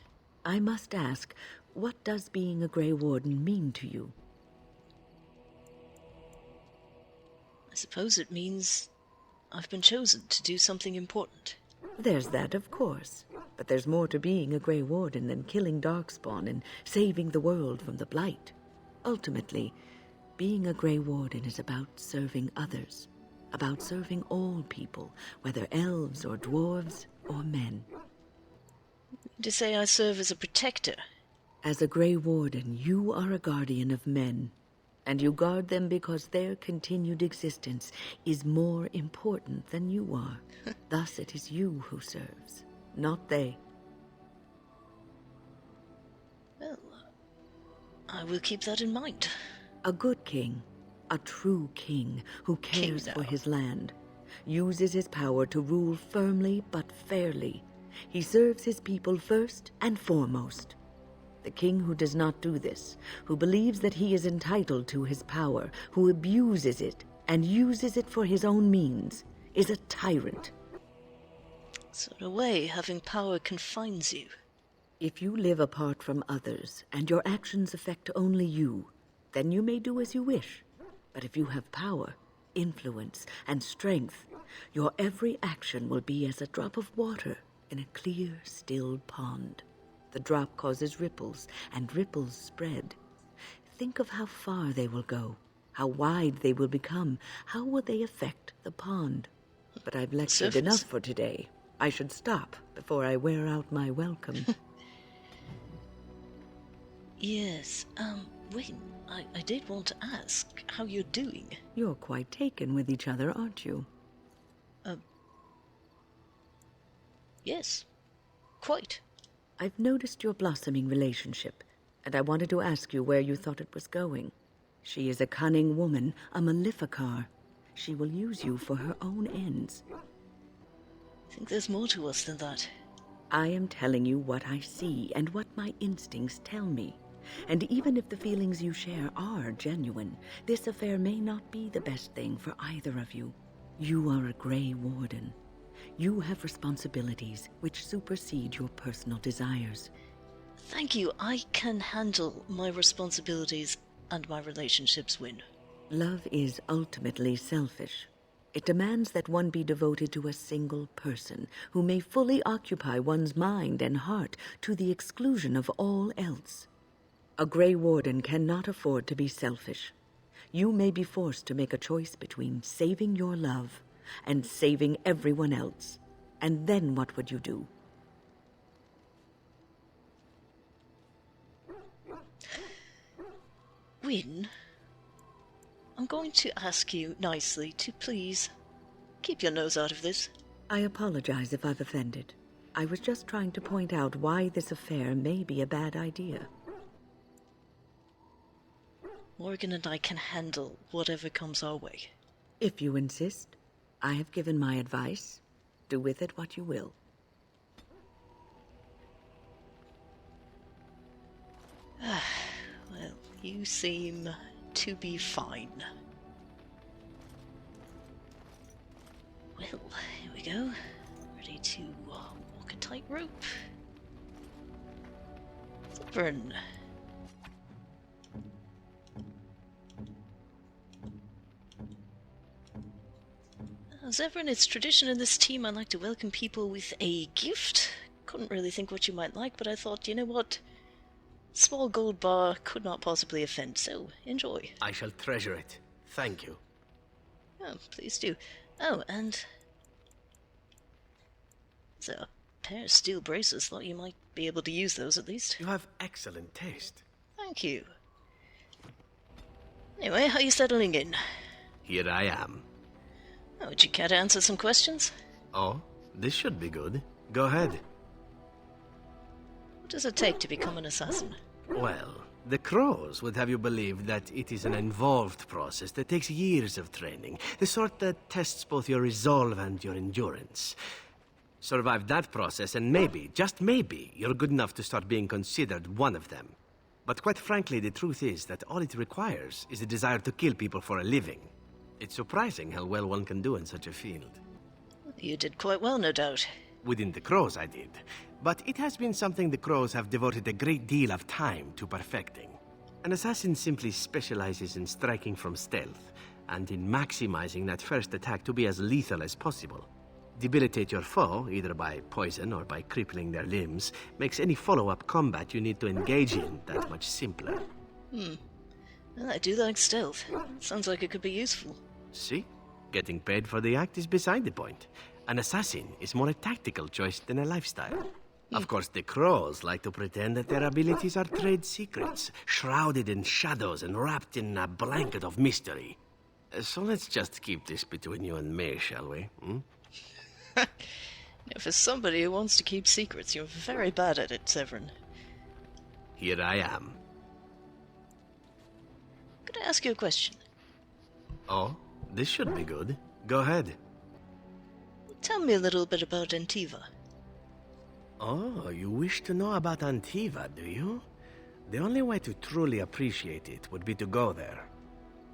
Speaker 19: I must ask, what does being a Grey Warden mean to you?
Speaker 1: I suppose it means I've been chosen to do something important.
Speaker 19: There's that, of course. But there's more to being a Grey Warden than killing Darkspawn and saving the world from the Blight. Ultimately, being a Grey Warden is about serving others. About serving all people, whether elves or dwarves or men.
Speaker 1: To say I serve as a protector?
Speaker 19: As a Grey Warden, you are a guardian of men, and you guard them because their continued existence is more important than you are. Thus it is you who serves, not they.
Speaker 1: Well, I will keep that in mind.
Speaker 19: A good king, a true king who cares for his land, uses his power to rule firmly but fairly. He serves his people first and foremost. The king who does not do this, who believes that he is entitled to his power, who abuses it and uses it for his own means, is a tyrant.
Speaker 1: So in a way, having power confines you.
Speaker 19: If you live apart from others, and your actions affect only you, then you may do as you wish. But if you have power, influence, and strength, your every action will be as a drop of water in a clear, still pond. The drop causes ripples, and ripples spread. Think of how far they will go, how wide they will become, how will they affect the pond. But I've lectured enough for today. I should stop before I wear out my welcome.
Speaker 1: Yes, wait, I did want to ask how you're doing.
Speaker 19: You're quite taken with each other, aren't you?
Speaker 1: Yes, quite.
Speaker 19: I've noticed your blossoming relationship, and I wanted to ask you where you thought it was going. She is a cunning woman, a Maleficar. She will use you for her own ends.
Speaker 1: I think there's more to us than that.
Speaker 19: I am telling you what I see and what my instincts tell me. And even if the feelings you share are genuine, this affair may not be the best thing for either of you. You are a Grey Warden. You have responsibilities which supersede your personal desires.
Speaker 1: Thank you. I can handle my responsibilities and my relationships, Wynne.
Speaker 19: Love is ultimately selfish. It demands that one be devoted to a single person who may fully occupy one's mind and heart to the exclusion of all else. A Grey Warden cannot afford to be selfish. You may be forced to make a choice between saving your love and saving everyone else. And then what would you do?
Speaker 1: Wynne, I'm going to ask you nicely to please keep your nose out of this.
Speaker 19: I apologize if I've offended. I was just trying to point out why this affair may be a bad idea.
Speaker 1: Morgan and I can handle whatever comes our way.
Speaker 19: If you insist, I have given my advice. Do with it what you will.
Speaker 1: Well, you seem to be fine. Well, here we go. Ready to walk a tightrope. Severin. Severin, it's tradition in this team I like to welcome people with a gift. Couldn't really think what you might like, but I thought, you know what? Small gold bar could not possibly offend, so enjoy.
Speaker 20: I shall treasure it. Thank you.
Speaker 1: Oh, please do. Oh, and there's a pair of steel braces. Thought you might be able to use those at least.
Speaker 20: You have excellent taste.
Speaker 1: Thank you. Anyway, how are you settling in?
Speaker 20: Here I am.
Speaker 1: Oh, would you care to answer some questions?
Speaker 20: Oh, this should be good. Go ahead.
Speaker 1: What does it take to become an assassin?
Speaker 20: Well, the Crows would have you believe that it is an involved process that takes years of training. The sort that tests both your resolve and your endurance. Survive that process and maybe, just maybe, you're good enough to start being considered one of them. But quite frankly, the truth is that all it requires is a desire to kill people for a living. It's surprising how well one can do in such a field.
Speaker 1: You did quite well, no doubt.
Speaker 20: Within the Crows, I did. But it has been something the Crows have devoted a great deal of time to perfecting. An assassin simply specializes in striking from stealth, and in maximizing that first attack to be as lethal as possible. Debilitate your foe, either by poison or by crippling their limbs, makes any follow-up combat you need to engage in that much simpler.
Speaker 1: Well, I do like stealth. Sounds like it could be useful.
Speaker 20: See? Getting paid for the act is beside the point. An assassin is more a tactical choice than a lifestyle. Of course, the crows like to pretend that their abilities are trade secrets, shrouded in shadows and wrapped in a blanket of mystery. So let's just keep this between you and me, shall we?
Speaker 1: Now, for somebody who wants to keep secrets, you're very bad at it, Severin.
Speaker 20: Here I am.
Speaker 1: Could I ask you a question?
Speaker 20: Oh, this should be good. Go ahead.
Speaker 1: Tell me a little bit about Antiva.
Speaker 20: Oh, you wish to know about Antiva, do you? The only way to truly appreciate it would be to go there.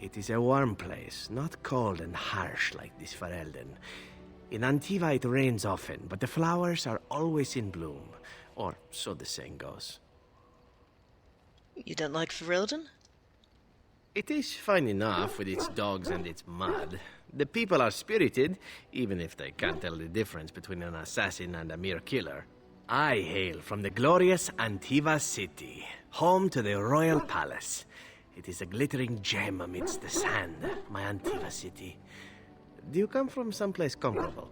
Speaker 20: It is a warm place, not cold and harsh like this Ferelden. In Antiva it rains often, but the flowers are always in bloom. Or so the saying goes.
Speaker 1: You don't like Ferelden?
Speaker 20: It is fine enough with its dogs and its mud. The people are spirited, even if they can't tell the difference between an assassin and a mere killer. I hail from the glorious Antiva city, home to the royal palace. It is a glittering gem amidst the sand, my Antiva city. Do you come from someplace comparable?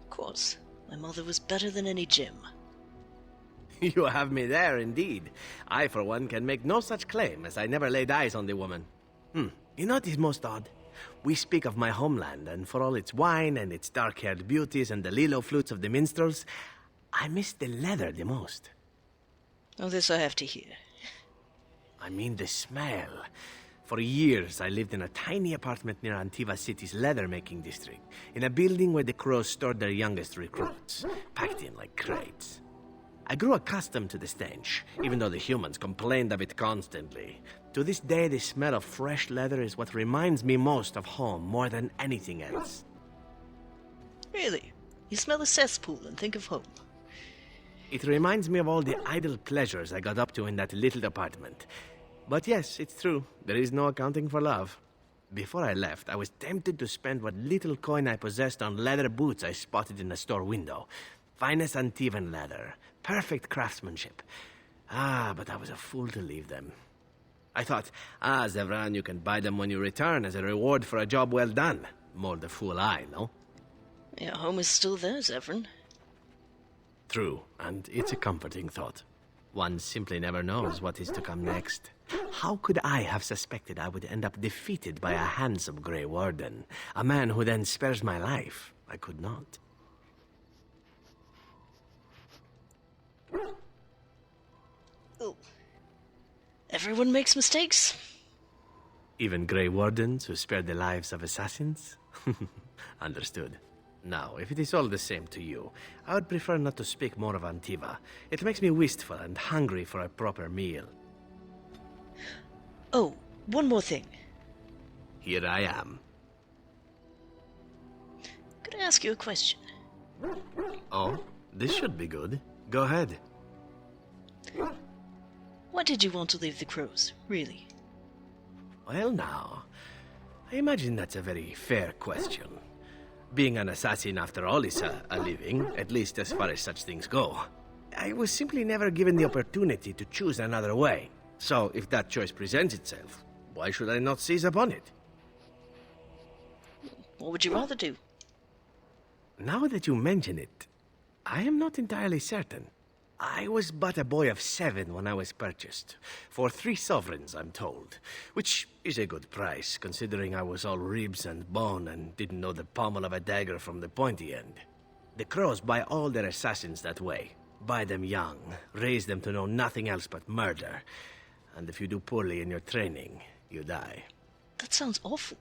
Speaker 1: Of course. My mother was better than any gem.
Speaker 20: You have me there, indeed. I, for one, can make no such claim, as I never laid eyes on the woman. You know what is most odd? We speak of my homeland, and for all its wine and its dark-haired beauties and the lilo flutes of the minstrels, I miss the leather the most.
Speaker 1: Oh, this I have to hear.
Speaker 20: I mean the smell. For years, I lived in a tiny apartment near Antiva City's leather-making district, in a building where the crows stored their youngest recruits, packed in like crates. I grew accustomed to the stench, even though the humans complained of it constantly. To this day, the smell of fresh leather is what reminds me most of home more than anything else.
Speaker 1: Really? You smell a cesspool and think of home.
Speaker 20: It reminds me of all the idle pleasures I got up to in that little apartment. But yes, it's true. There is no accounting for love. Before I left, I was tempted to spend what little coin I possessed on leather boots I spotted in a store window. Finest Antivan leather. Perfect craftsmanship. But I was a fool to leave them. I thought, Zevran, you can buy them when you return as a reward for a job well done. More the fool I, no?
Speaker 1: Yeah, home is still there, Zevran.
Speaker 20: True, and it's a comforting thought. One simply never knows what is to come next. How could I have suspected I would end up defeated by a handsome Grey Warden? A man who then spares my life? I could not.
Speaker 1: Oh. Everyone makes mistakes.
Speaker 20: Even Grey Wardens who spare the lives of assassins? Understood. Now, if it is all the same to you, I would prefer not to speak more of Antiva. It makes me wistful and hungry for a proper meal.
Speaker 1: Oh, one more thing.
Speaker 20: Here I am.
Speaker 1: Could I ask you a question?
Speaker 20: Oh, this should be good. Go ahead.
Speaker 1: Why did you want to leave the crows, really?
Speaker 20: Well, now, I imagine that's a very fair question. Being an assassin, after all, is a living, at least as far as such things go. I was simply never given the opportunity to choose another way. So, if that choice presents itself, why should I not seize upon it?
Speaker 1: What would you rather do?
Speaker 20: Now that you mention it, I am not entirely certain. I was but a boy of 7 when I was purchased. For 3 sovereigns, I'm told. Which is a good price, considering I was all ribs and bone and didn't know the pommel of a dagger from the pointy end. The crows buy all their assassins that way. Buy them young, raise them to know nothing else but murder. And if you do poorly in your training, you die.
Speaker 1: That sounds awful.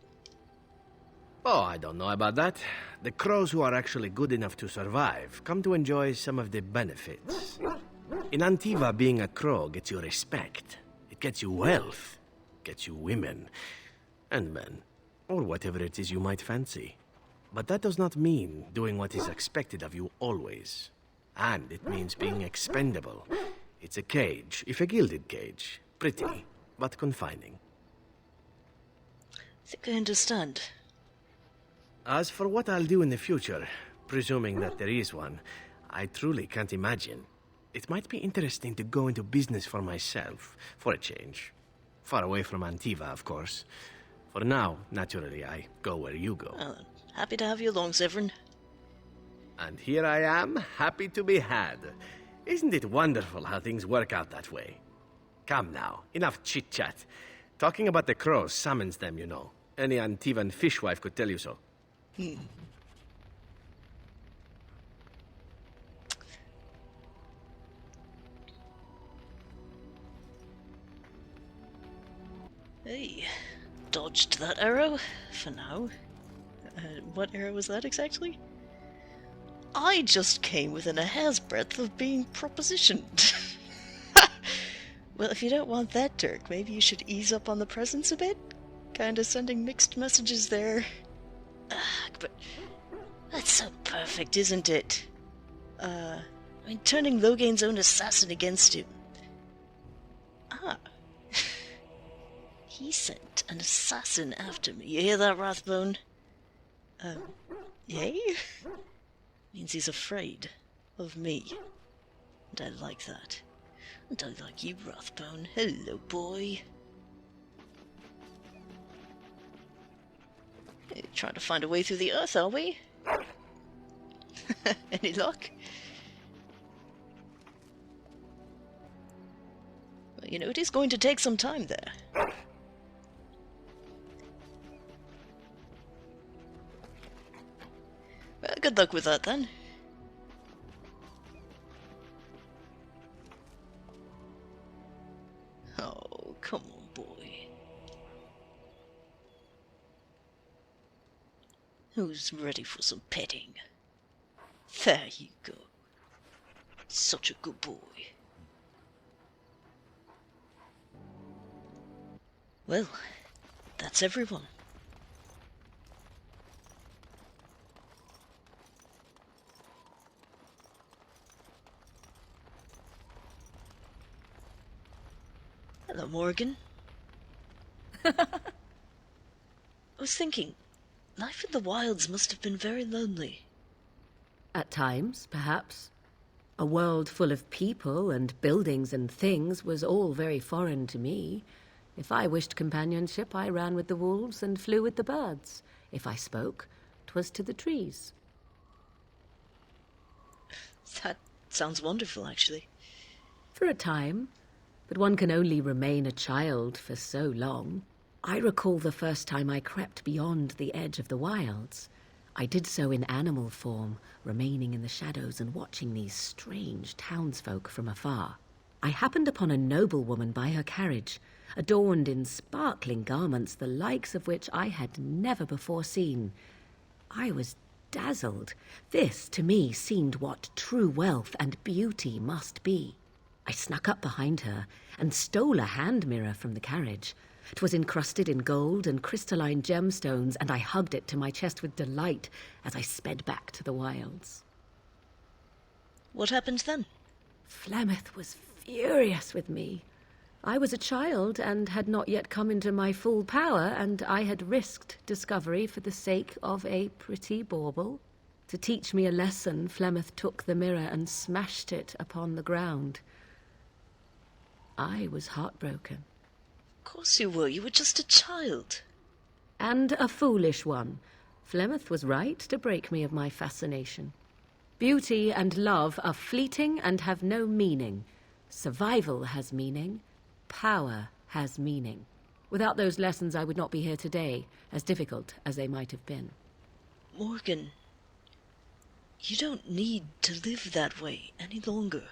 Speaker 20: Oh, I don't know about that. The crows who are actually good enough to survive come to enjoy some of the benefits. In Antiva, being a crow gets you respect. It gets you wealth. Gets you women. And men. Or whatever it is you might fancy. But that does not mean doing what is expected of you always. And it means being expendable. It's a cage, if a gilded cage. Pretty, but confining.
Speaker 1: I think I understand.
Speaker 20: As for what I'll do in the future, presuming that there is one, I truly can't imagine. It might be interesting to go into business for myself, for a change. Far away from Antiva, of course. For now, naturally, I go where you go.
Speaker 1: Happy to have you along, Severin.
Speaker 20: And here I am, happy to be had. Isn't it wonderful how things work out that way? Come now, enough chit-chat. Talking about the crows summons them, you know. Any Antivan fishwife could tell you so.
Speaker 1: Hey, dodged that arrow, for now. What arrow was that exactly? I just came within a hair's breadth of being propositioned. Well, if you don't want that, Dirk, maybe you should ease up on the presents a bit? Kinda sending mixed messages there. But that's so perfect, isn't it? I mean, turning Logain's own assassin against him. He sent an assassin after me. You hear that, Rathbone? Yay? Means he's afraid of me. And I like that. And I like you, Rathbone. Hello, boy. Hey, trying to find a way through the earth, are we? Any luck? Well, you know, it is going to take some time there. Well, good luck with that, then. Oh, come on, boy. Who's ready for some petting? There you go. Such a good boy. Well, that's everyone. Hello, Morgan. I was thinking, life in the wilds must have been very lonely.
Speaker 5: At times, perhaps. A world full of people and buildings and things was all very foreign to me. If I wished companionship, I ran with the wolves and flew with the birds. If I spoke, 'twas to the trees.
Speaker 1: That sounds wonderful, actually.
Speaker 5: For a time, but one can only remain a child for so long. I recall the first time I crept beyond the edge of the wilds. I did so in animal form, remaining in the shadows and watching these strange townsfolk from afar. I happened upon a noblewoman by her carriage, adorned in sparkling garments, the likes of which I had never before seen. I was dazzled. This, to me, seemed what true wealth and beauty must be. I snuck up behind her and stole a hand mirror from the carriage. 'Twas encrusted in gold and crystalline gemstones, and I hugged it to my chest with delight as I sped back to the wilds.
Speaker 1: What happened then?
Speaker 5: Flemeth was furious with me. I was a child and had not yet come into my full power, and I had risked discovery for the sake of a pretty bauble. To teach me a lesson, Flemeth took the mirror and smashed it upon the ground. I was heartbroken.
Speaker 1: Of course you were. You were just a child.
Speaker 5: And a foolish one. Flemeth was right to break me of my fascination. Beauty and love are fleeting and have no meaning. Survival has meaning. Power has meaning. Without those lessons, I would not be here today, as difficult as they might have been.
Speaker 1: Morgan, you don't need to live that way any longer.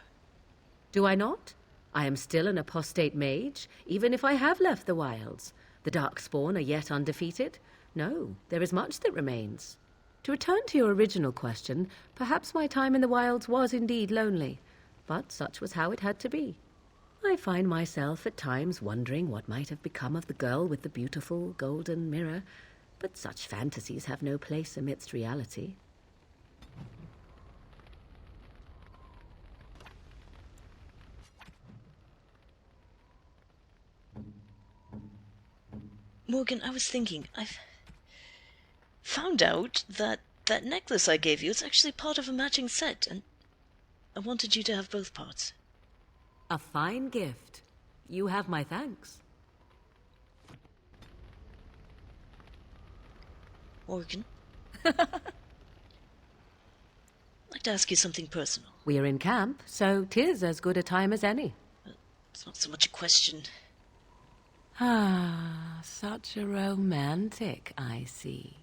Speaker 5: Do I not? I am still an apostate mage, even if I have left the wilds. The Darkspawn are yet undefeated. No, there is much that remains. To return to your original question, perhaps my time in the wilds was indeed lonely, but such was how it had to be. I find myself at times wondering what might have become of the girl with the beautiful golden mirror, but such fantasies have no place amidst reality.
Speaker 1: Morgan, I was thinking, I've found out that that necklace I gave you is actually part of a matching set, and I wanted you to have both parts.
Speaker 5: A fine gift. You have my thanks.
Speaker 1: Morgan? like to ask you something personal.
Speaker 5: We're in camp, so 'tis as good a time as any.
Speaker 1: It's not so much a question.
Speaker 5: Ah, such a romantic, I see.